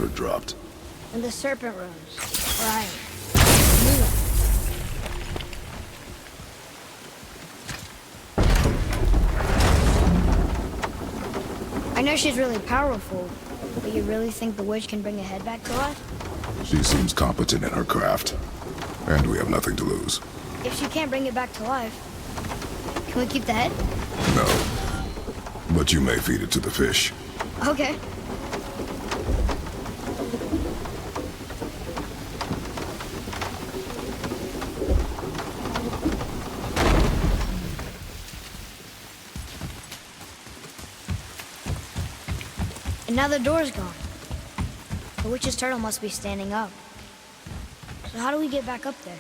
cipher dropped? In the Serpent rooms. Right. Knew it. I know she's really powerful, but you really think the witch can bring a head back to life? She seems competent in her craft, and we have nothing to lose. If she can't bring it back to life, can we keep the head? No. But you may feed it to the fish. Okay. And now the door's gone. The witch's turtle must be standing up. So how do we get back up there?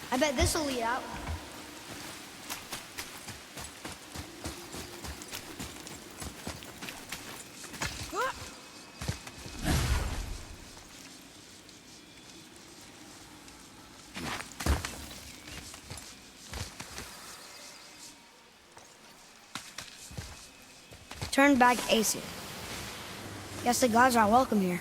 I bet this'll lead out. Turn back Aesir. Guess the gods aren't welcome here.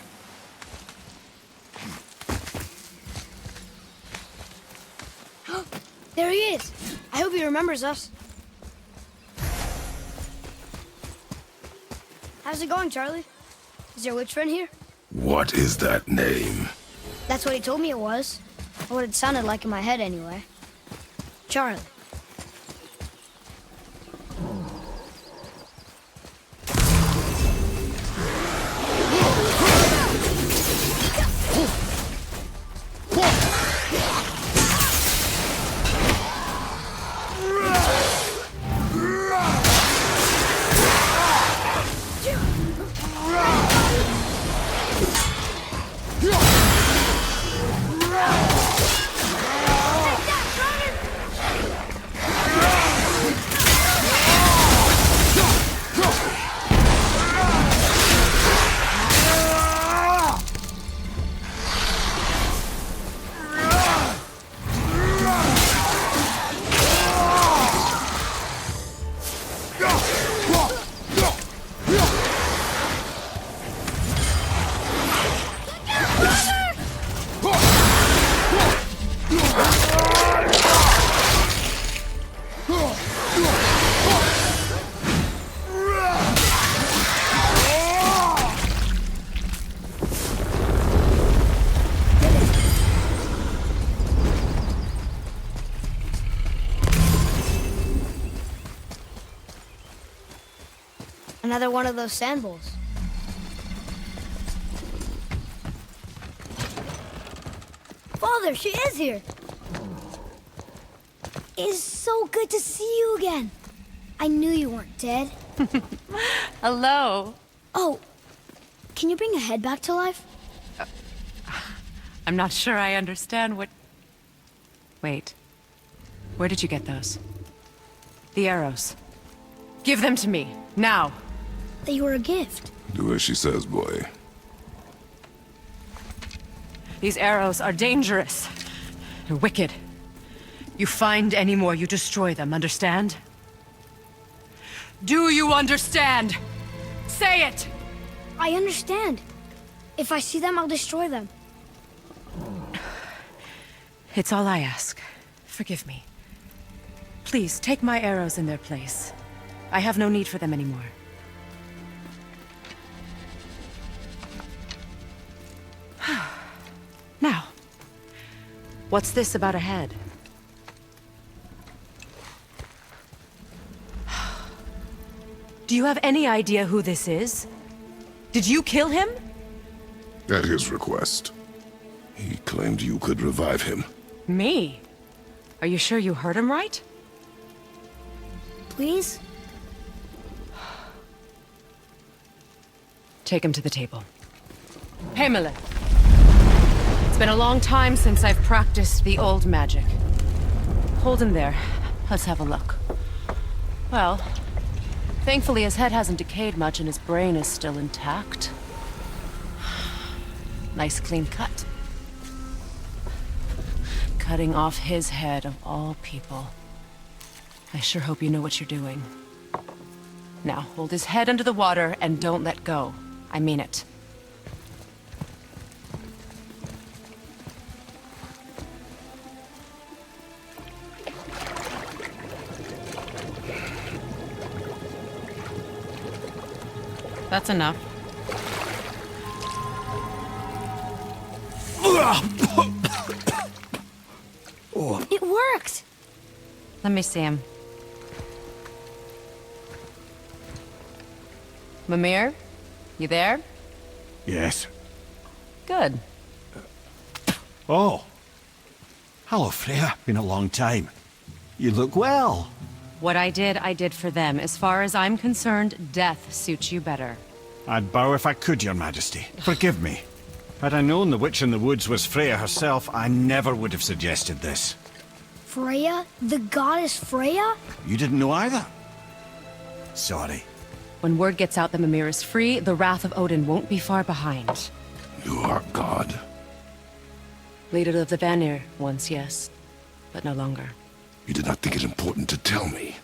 There he is! I hope he remembers us. How's it going, Charlie? Is your witch friend here? What is that name? That's what he told me it was. Or what it sounded like in my head, anyway. Charlie. Another one of those sand bowls. Father, she is here! It is so good to see you again. I knew you weren't dead. Hello. Oh, can you bring a head back to life? I'm not sure I understand Wait. Where did you get those? The arrows. Give them to me, now! They were a gift. Do as she says, boy. These arrows are dangerous. They're wicked. You find any more, you destroy them, understand? Do you understand? Say it! I understand. If I see them, I'll destroy them. It's all I ask. Forgive me. Please, take my arrows in their place. I have no need for them anymore. Now, what's this about a head? Do you have any idea who this is? Did you kill him? At his request. He claimed you could revive him. Me? Are you sure you heard him right? Please? Take him to the table. Pamela. It's been a long time since I've practiced the old magic. Hold him there. Let's have a look. Well, thankfully his head hasn't decayed much and his brain is still intact. Nice clean cut. Cutting off his head of all people. I sure hope you know what you're doing. Now, hold his head under the water and don't let go. I mean it. That's enough. It worked! Let me see him. Mimir? You there? Yes. Good. Oh. Hello, Freya. Been a long time. You look well. What I did for them. As far as I'm concerned, death suits you better. I'd bow if I could, Your Majesty. Forgive me. Had I known the witch in the woods was Freya herself, I never would have suggested this. Freya? The goddess Freya? You didn't know either? Sorry. When word gets out that Mimir is free, the wrath of Odin won't be far behind. You are God. Leader of the Vanir, once yes, but no longer. You did not think it important to tell me.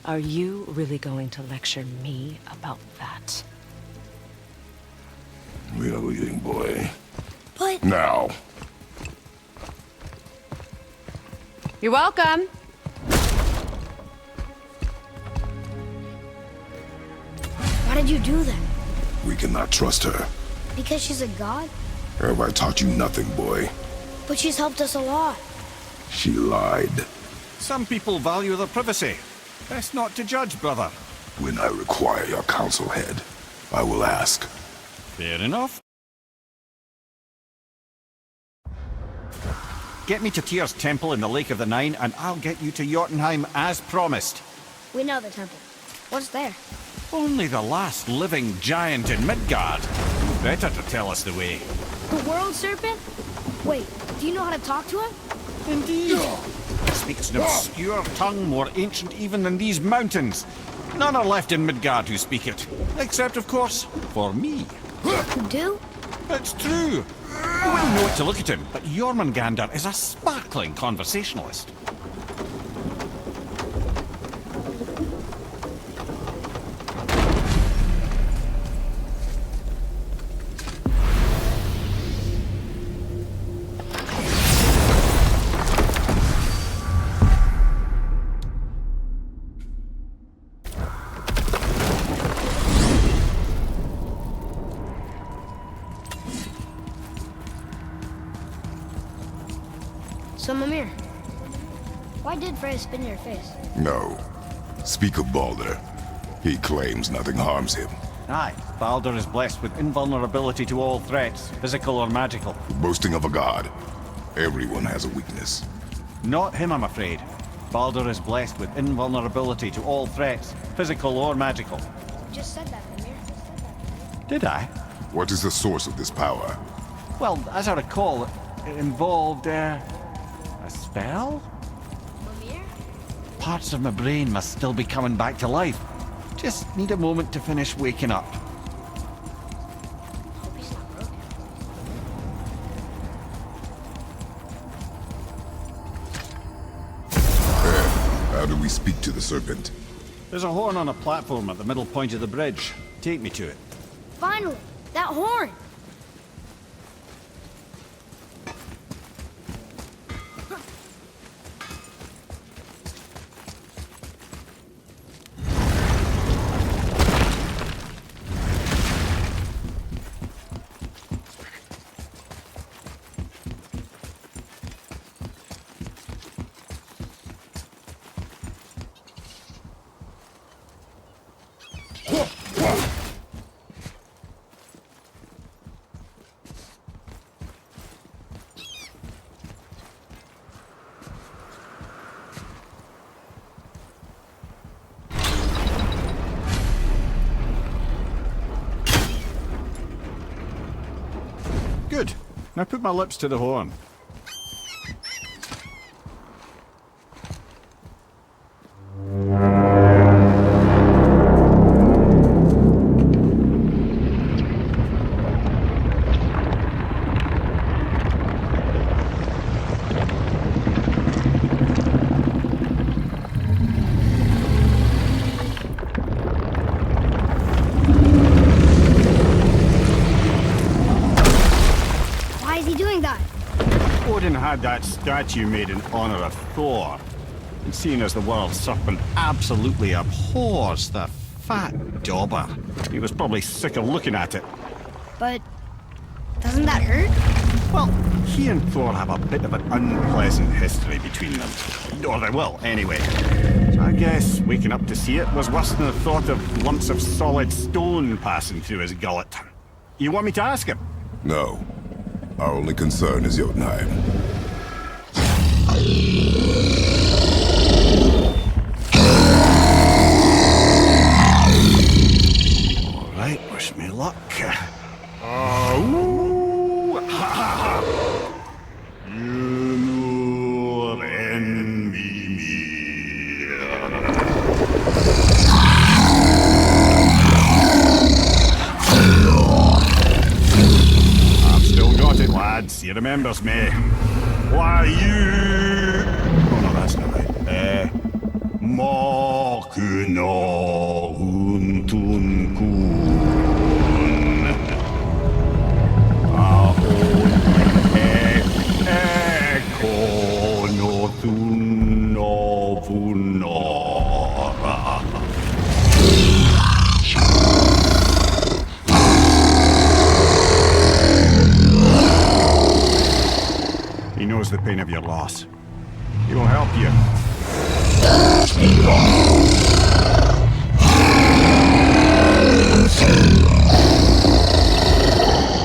Are you really going to lecture me about that? We are leaving, boy. But... Now. You're welcome! Why did you do that? We cannot trust her. Because she's a god? Have I taught you nothing, boy? But she's helped us a lot. She lied. Some people value their privacy. Best not to judge, brother. When I require your council head, I will ask. Fair enough. Get me to Tyr's temple in the Lake of the Nine, and I'll get you to Jotunheim as promised. We know the temple. What's there? Only the last living giant in Midgard. Better to tell us the way. The World Serpent? Wait, do you know how to talk to him? Indeed. He speaks an obscure tongue more ancient even than these mountains. None are left in Midgard who speak it. Except, of course, for me. You do? It's true. You wouldn't know it to look at him, but Jormungandr is a sparkling conversationalist. So, Mimir, why did Freya spit in your face? No. Speak of Baldur. He claims nothing harms him. Aye, Baldur is blessed with invulnerability to all threats, physical or magical. Boasting of a god. Everyone has a weakness. Not him, I'm afraid. Baldur is blessed with invulnerability to all threats, physical or magical. You just said that, Mimir. Did I? What is the source of this power? Well, as I recall, it involved, spell? Mimir? Parts of my brain must still be coming back to life. Just need a moment to finish waking up. Hope he's not broken. How do we speak to the serpent? There's a horn on a platform at the middle point of the bridge. Take me to it. Finally! That horn! Good. Now put my lips to the horn. Why is he doing that? Odin had that statue made in honor of Thor. And seeing as the world serpent absolutely abhors the fat dauber, he was probably sick of looking at it. But doesn't that hurt? Well, he and Thor have a bit of an unpleasant history between them. Or they will, anyway. So I guess waking up to see it was worse than the thought of lumps of solid stone passing through his gullet. You want me to ask him? No. Our only concern is Jotunheim. All right, wish me luck. Ooh, ha, ha, ha. You envy me. I've still got it, lads. He remembers me. Why, you... Oh, no, that's not right. Makuna untun kun. Ahon ekonotun novunora. He knows the pain of your loss. He will help you.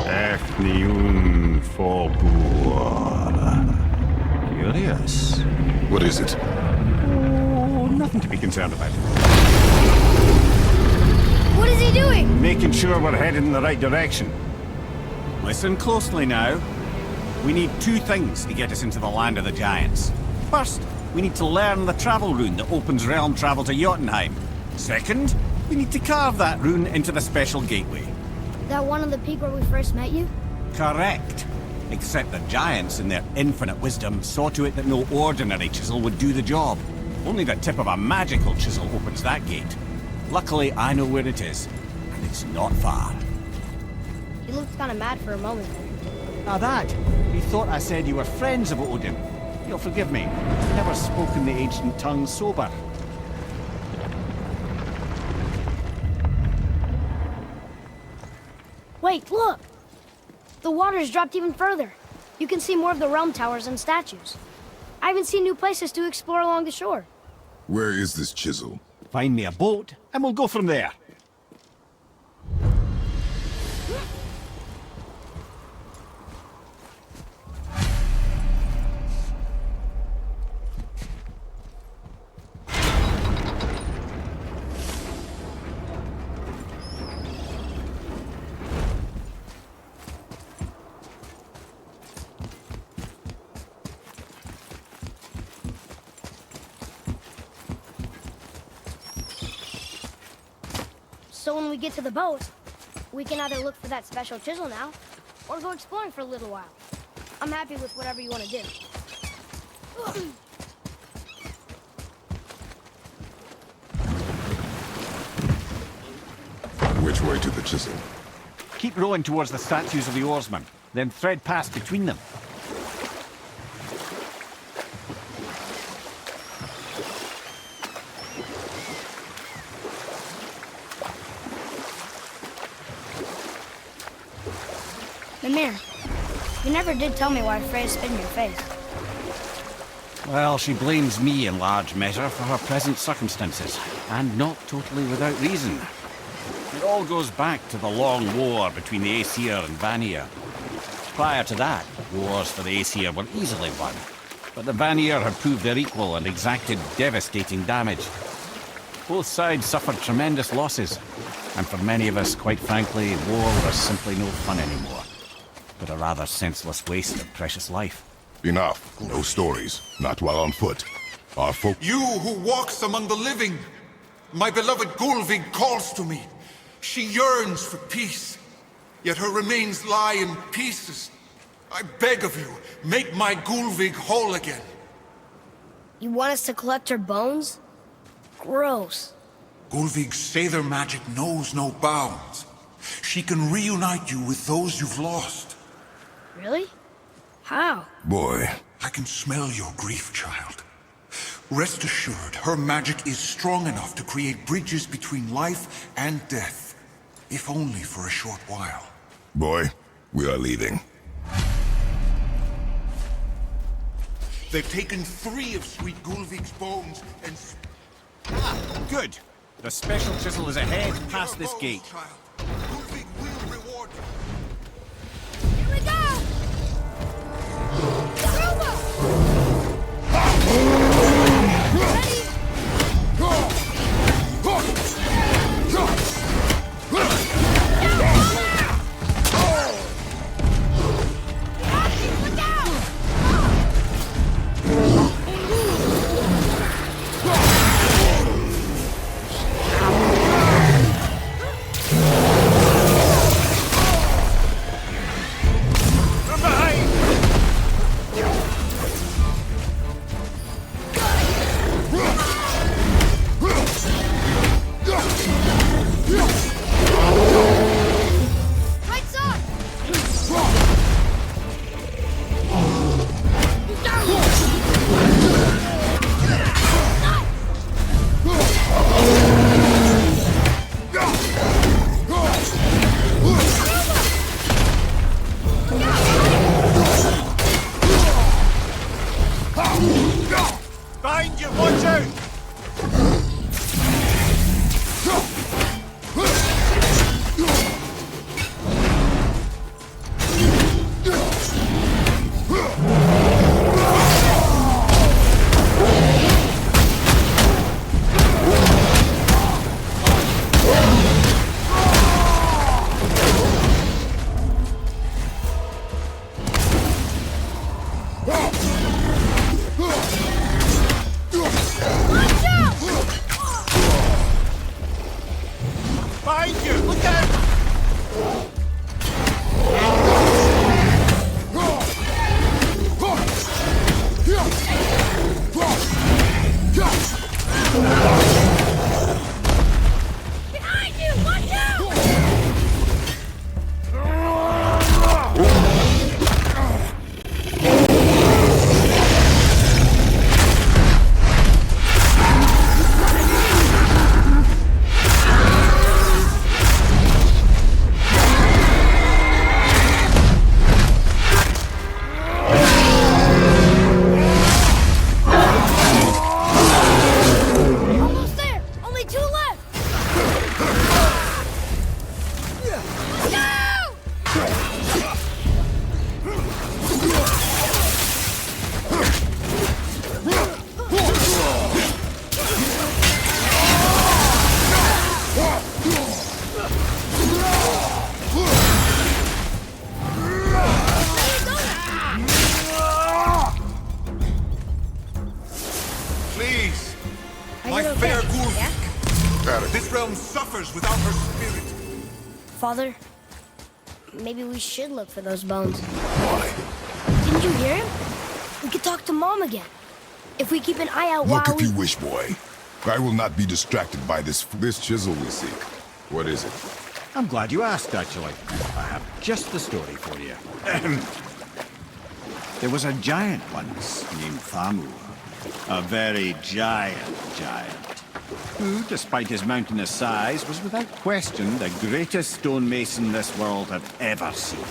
Efniun Forbur. Curious. What is it? Oh, nothing to be concerned about. What is he doing? Making sure we're headed in the right direction. Listen closely now. We need two things to get us into the land of the giants. First, we need to learn the travel rune that opens realm travel to Jotunheim. Second, we need to carve that rune into the special gateway. That one on the peak where we first met you? Correct. Except the giants, in their infinite wisdom, saw to it that no ordinary chisel would do the job. Only the tip of a magical chisel opens that gate. Luckily, I know where it is, and it's not far. He looked kind of mad for a moment there. Now that, he thought I said you were friends of Odin. You'll forgive me. I've never spoken the ancient tongue sober. Wait, look! The water's dropped even further. You can see more of the realm towers and statues. I even see new places to explore along the shore. Where is this chisel? Find me a boat, and we'll go from there. So when we get to the boat, we can either look for that special chisel now, or go exploring for a little while. I'm happy with whatever you want to do. Which way to the chisel? Keep rowing towards the statues of the oarsmen, then thread past between them. Mimir, you never did tell me why Freya spit in your face. Well, she blames me in large measure for her present circumstances, and not totally without reason. It all goes back to the long war between the Aesir and Vanir. Prior to that, wars for the Aesir were easily won, but the Vanir had proved their equal and exacted devastating damage. Both sides suffered tremendous losses, and for many of us, quite frankly, war was simply no fun anymore, but a rather senseless waste of precious life. Enough. No stories. Not while on foot. Our folk... You who walks among the living, my beloved Gulvig calls to me. She yearns for peace, yet her remains lie in pieces. I beg of you, make my Gulvig whole again. You want us to collect her bones? Gross. Gulvig's Sather magic knows no bounds. She can reunite you with those you've lost. Really? How? Boy. I can smell your grief, child. Rest assured, her magic is strong enough to create bridges between life and death, if only for a short while. Boy, we are leaving. They've taken 3 of sweet Gulvig's bones and... Good. The special chisel is ahead, past this gate. Child. Gulvig will reward you. Here we go! Go! at it. This realm suffers without her spirit. Father, maybe we should look for those bones. Why? Didn't you hear him? We could talk to Mom again. If we keep an eye out Look while if you wish, boy. I will not be distracted by this chisel we seek. What is it? I'm glad you asked, actually. I have just the story for you. There was a giant once named Thamur. A very giant, who, despite his mountainous size, was without question the greatest stonemason this world had ever seen.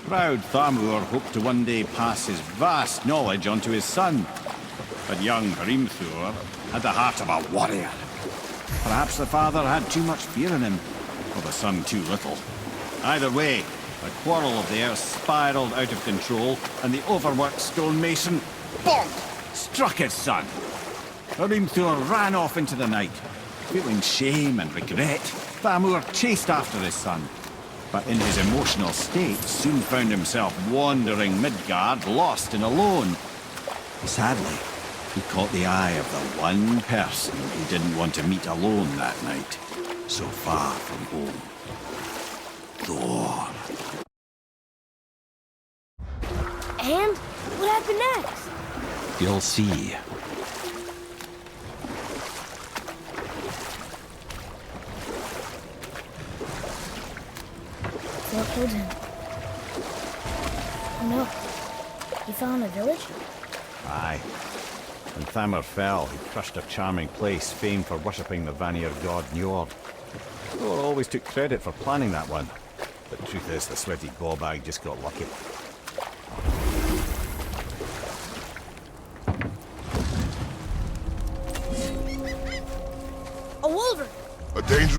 Proud Thamur hoped to one day pass his vast knowledge on to his son. But young Hrimthur had the heart of a warrior. Perhaps the father had too much fear in him, or the son too little. Either way, the quarrel of theirs spiraled out of control, and the overworked stonemason, bonk, struck his son. Hrimthur ran off into the night. Feeling shame and regret, Thamur chased after his son. But in his emotional state, soon found himself wandering Midgard, lost and alone. Sadly, he caught the eye of the one person he didn't want to meet alone that night, so far from home. Thor. And what happened next? You'll see. Thor killed him. Oh no. He fell in a village? Aye. When Thamur fell, he crushed a charming place famed for worshipping the Vanir god Njord. Thor always took credit for planning that one. But the truth is, the sweaty ballbag just got lucky. A wolverine! A danger.